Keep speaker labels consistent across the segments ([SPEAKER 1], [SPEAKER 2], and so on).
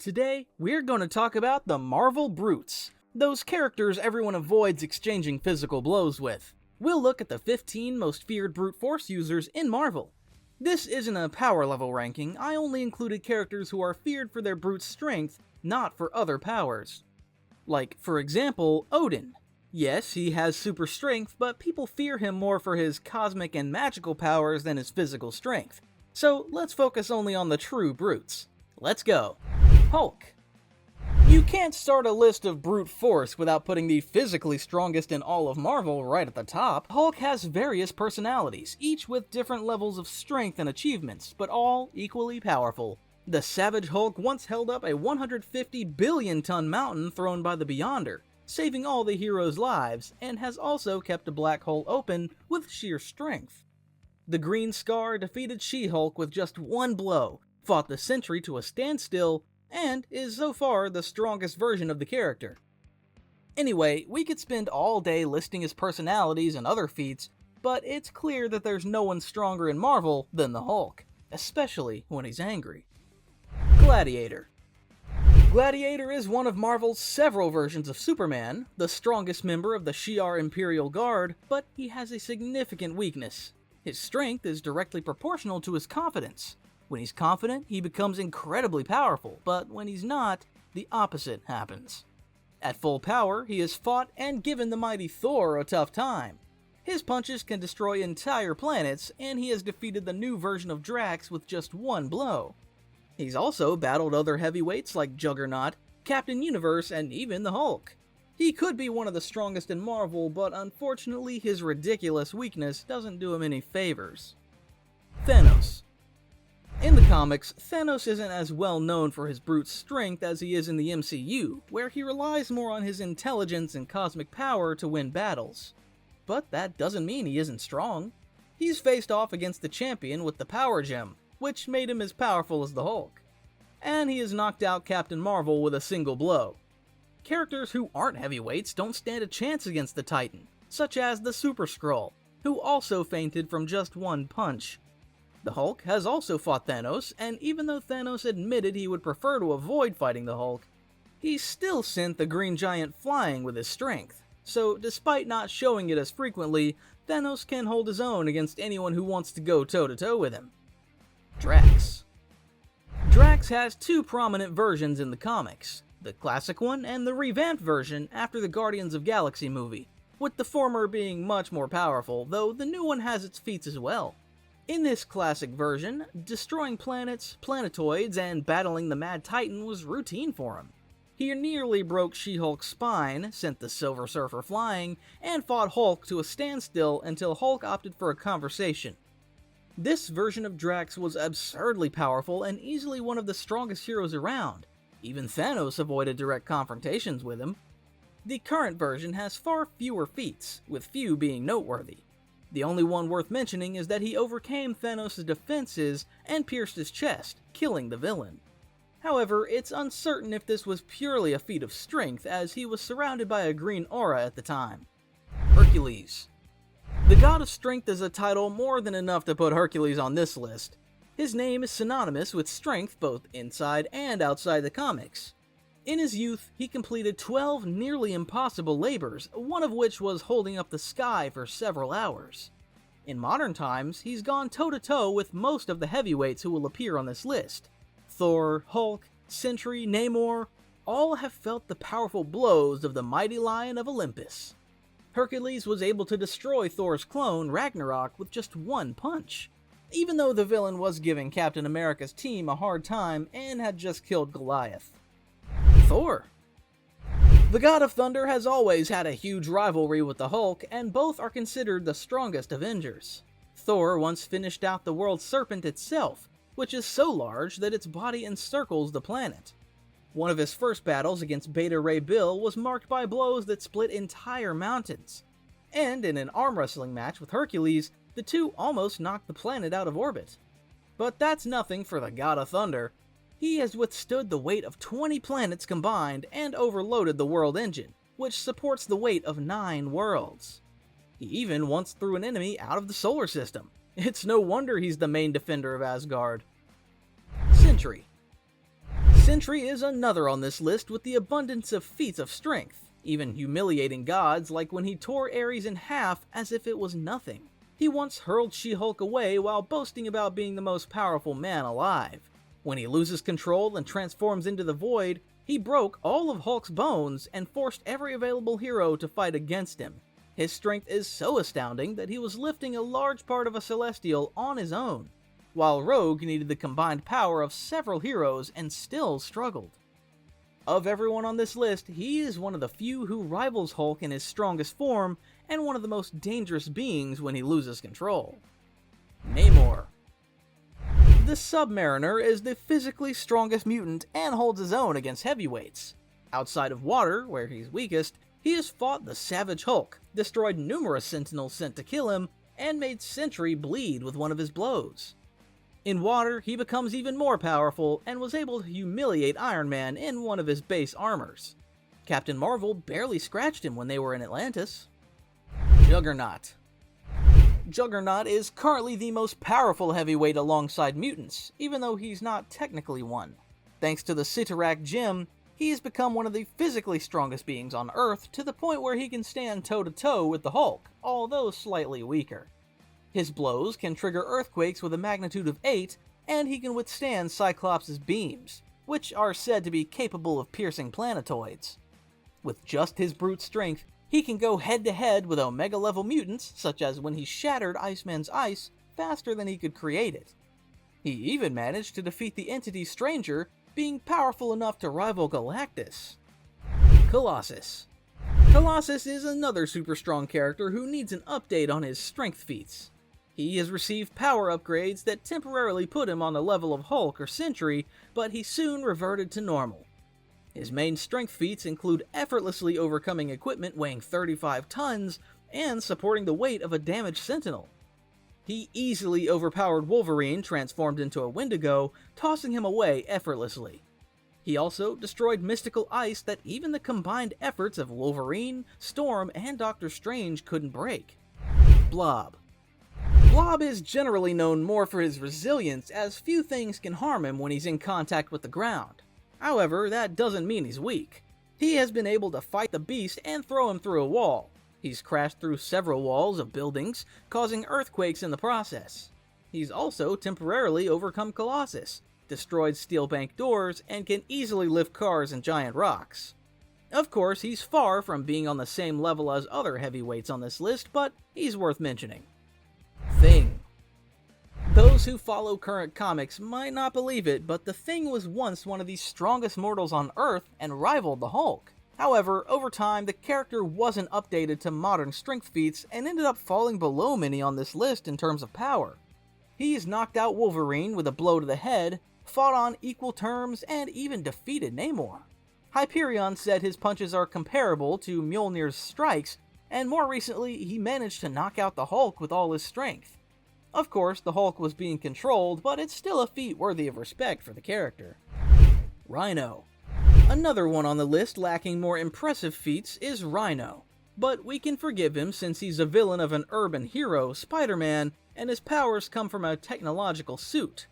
[SPEAKER 1] Today, we're going to talk about the Marvel Brutes, those characters everyone avoids exchanging physical blows with. We'll look at the 15 most feared brute force users in Marvel. This isn't a power level ranking, I only included characters who are feared for their brute strength, not for other powers. Like, for example, Odin. Yes, he has super strength, but people fear him more for his cosmic and magical powers than his physical strength. So let's focus only on the true brutes. Let's go. Hulk. You can't start a list of brute force without putting the physically strongest in all of Marvel right at the top. Hulk has various personalities, each with different levels of strength and achievements, but all equally powerful. The Savage Hulk once held up a 150 billion ton mountain thrown by the Beyonder, saving all the heroes' lives, and has also kept a black hole open with sheer strength. The Green Scar defeated She-Hulk with just one blow, fought the Sentry to a standstill, and is so far the strongest version of the character. Anyway, we could spend all day listing his personalities and other feats, but it's clear that there's no one stronger in Marvel than the Hulk, especially when he's angry. Gladiator. Gladiator is one of Marvel's several versions of Superman, the strongest member of the Shi'ar Imperial Guard, but he has a significant weakness. His strength is directly proportional to his confidence. When he's confident, he becomes incredibly powerful, but when he's not, the opposite happens. At full power, he has fought and given the mighty Thor a tough time. His punches can destroy entire planets, and he has defeated the new version of Drax with just one blow. He's also battled other heavyweights like Juggernaut, Captain Universe, and even the Hulk. He could be one of the strongest in Marvel, but unfortunately his ridiculous weakness doesn't do him any favors. Thanos. In the comics, Thanos isn't as well known for his brute strength as he is in the MCU, where he relies more on his intelligence and cosmic power to win battles. But that doesn't mean he isn't strong. He's faced off against the champion with the Power Gem, which made him as powerful as the Hulk. And he has knocked out Captain Marvel with a single blow. Characters who aren't heavyweights don't stand a chance against the Titan, such as the Super Skrull, who also fainted from just one punch. The Hulk has also fought Thanos, and even though Thanos admitted he would prefer to avoid fighting the Hulk, he still sent the Green Giant flying with his strength. So despite not showing it as frequently, Thanos can hold his own against anyone who wants to go toe-to-toe with him. Drax. Drax has two prominent versions in the comics, the classic one and the revamped version after the Guardians of Galaxy movie, with the former being much more powerful, though the new one has its feats as well. In this classic version, destroying planets, planetoids, and battling the Mad Titan was routine for him. He nearly broke She-Hulk's spine, sent the Silver Surfer flying, and fought Hulk to a standstill until Hulk opted for a conversation. This version of Drax was absurdly powerful and easily one of the strongest heroes around. Even Thanos avoided direct confrontations with him. The current version has far fewer feats, with few being noteworthy. The only one worth mentioning is that he overcame Thanos' defenses and pierced his chest, killing the villain. However, it's uncertain if this was purely a feat of strength, as he was surrounded by a green aura at the time. Hercules. The God of Strength is a title more than enough to put Hercules on this list. His name is synonymous with strength both inside and outside the comics. In his youth, he completed 12 nearly impossible labors, one of which was holding up the sky for several hours. In modern times, he's gone toe-to-toe with most of the heavyweights who will appear on this list. Thor, Hulk, Sentry, Neore, all have felt the powerful blows of the mighty lion of Olympus. Hercules was able to destroy Thor's clone, Ragnarok, with just one punch, even though the villain was giving Captain America's team a hard time and had just killed Goliath. Thor. The God of Thunder has always had a huge rivalry with the Hulk, and both are considered the strongest Avengers. Thor once finished out the world serpent itself, which is so large that its body encircles the planet. One of his first battles against Beta Ray Bill was marked by blows that split entire mountains. And in an arm wrestling match with Hercules, the two almost knocked the planet out of orbit. But that's nothing for the God of Thunder. He has withstood the weight of 20 planets combined and overloaded the world engine, which supports the weight of 9 worlds. He even once threw an enemy out of the solar system. It's no wonder he's the main defender of Asgard. Sentry. Sentry is another on this list with the abundance of feats of strength, even humiliating gods like when he tore Ares in half as if it was nothing. He once hurled She-Hulk away while boasting about being the most powerful man alive. When he loses control and transforms into the Void, he broke all of Hulk's bones and forced every available hero to fight against him. His strength is so astounding that he was lifting a large part of a Celestial on his own, while Rogue needed the combined power of several heroes and still struggled. Of everyone on this list, he is one of the few who rivals Hulk in his strongest form and one of the most dangerous beings when he loses control. Neore. The Submariner is the physically strongest mutant and holds his own against heavyweights. Outside of water, where he's weakest, he has fought the Savage Hulk, destroyed numerous Sentinels sent to kill him, and made Sentry bleed with one of his blows. In water, he becomes even more powerful and was able to humiliate Iron Man in one of his base armors. Captain Marvel barely scratched him when they were in Atlantis. Juggernaut. Juggernaut is currently the most powerful heavyweight alongside mutants, even though he's not technically one. Thanks to the Cyttorak gem, he's become one of the physically strongest beings on Earth to the point where he can stand toe-to-toe with the Hulk, although slightly weaker. His blows can trigger earthquakes with a magnitude of 8, and he can withstand Cyclops' beams, which are said to be capable of piercing planetoids. With just his brute strength, he can go head-to-head with Omega-level mutants, such as when he shattered Iceman's ice faster than he could create it. He even managed to defeat the entity Stranger, being powerful enough to rival Galactus. Colossus. Colossus is another super strong character who needs an update on his strength feats. He has received power upgrades that temporarily put him on the level of Hulk or Sentry, but he soon reverted to normal. His main strength feats include effortlessly overcoming equipment weighing 35 tons and supporting the weight of a damaged Sentinel. He easily overpowered Wolverine transformed into a Wendigo, tossing him away effortlessly. He also destroyed mystical ice that even the combined efforts of Wolverine, Storm, and Doctor Strange couldn't break. Blob. Blob is generally known more for his resilience, as few things can harm him when he's in contact with the ground. However, that doesn't mean he's weak. He has been able to fight the beast and throw him through a wall. He's crashed through several walls of buildings, causing earthquakes in the process. He's also temporarily overcome Colossus, destroyed steel bank doors, and can easily lift cars and giant rocks. Of course, he's far from being on the same level as other heavyweights on this list, but he's worth mentioning. Thing. Those who follow current comics might not believe it, but the Thing was once one of the strongest mortals on Earth and rivaled the Hulk. However, over time, the character wasn't updated to modern strength feats and ended up falling below many on this list in terms of power. He's knocked out Wolverine with a blow to the head, fought on equal terms, and even defeated Neore. Hyperion said his punches are comparable to Mjolnir's strikes, and more recently, he managed to knock out the Hulk with all his strength. Of course, the Hulk was being controlled, but it's still a feat worthy of respect for the character. Rhino. Another one on the list lacking more impressive feats is Rhino, but we can forgive him since he's a villain of an urban hero, Spider-Man, and his powers come from a technological suit.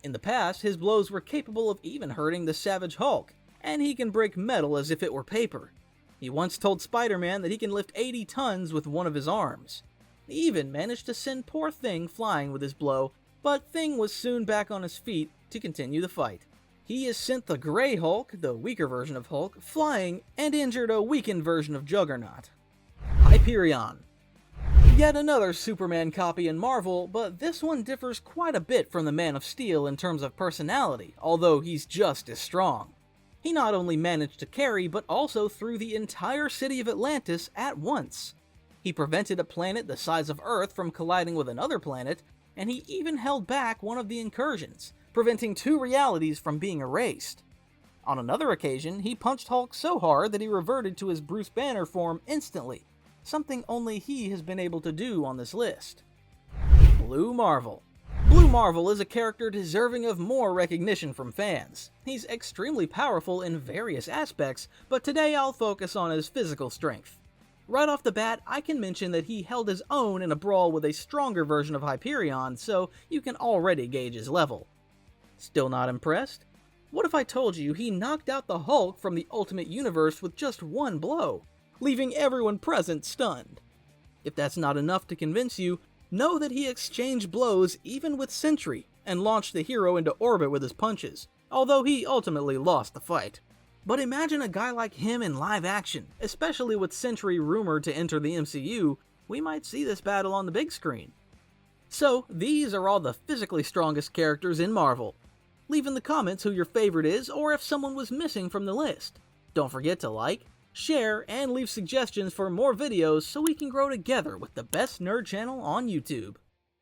[SPEAKER 1] In the past, his blows were capable of even hurting the Savage Hulk, and he can break metal as if it were paper. He once told Spider-Man that he can lift 80 tons with one of his arms. He even managed to send poor Thing flying with his blow, but Thing was soon back on his feet to continue the fight. He has sent the Grey Hulk, the weaker version of Hulk, flying and injured a weakened version of Juggernaut. Hyperion. Yet another Superman copy in Marvel, but this one differs quite a bit from the Man of Steel in terms of personality, although he's just as strong. He not only managed to carry, but also threw the entire city of Atlantis at once. He prevented a planet the size of Earth from colliding with another planet, and he even held back one of the incursions, preventing 2 realities from being erased. On another occasion, he punched Hulk so hard that he reverted to his Bruce Banner form instantly, something only he has been able to do on this list. Blue Marvel. Blue Marvel is a character deserving of more recognition from fans. He's extremely powerful in various aspects, but today I'll focus on his physical strength. Right off the bat, I can mention that he held his own in a brawl with a stronger version of Hyperion, so you can already gauge his level. Still not impressed? What if I told you he knocked out the Hulk from the Ultimate Universe with just one blow, leaving everyone present stunned? If that's not enough to convince you, know that he exchanged blows even with Sentry, and launched the hero into orbit with his punches, although he ultimately lost the fight. But imagine a guy like him in live action, especially with Sentry rumored to enter the MCU. We might see this battle on the big screen. So, these are all the physically strongest characters in Marvel. Leave in the comments who your favorite is, or if someone was missing from the list. Don't forget to like, share, and leave suggestions for more videos so we can grow together with the best nerd channel on YouTube.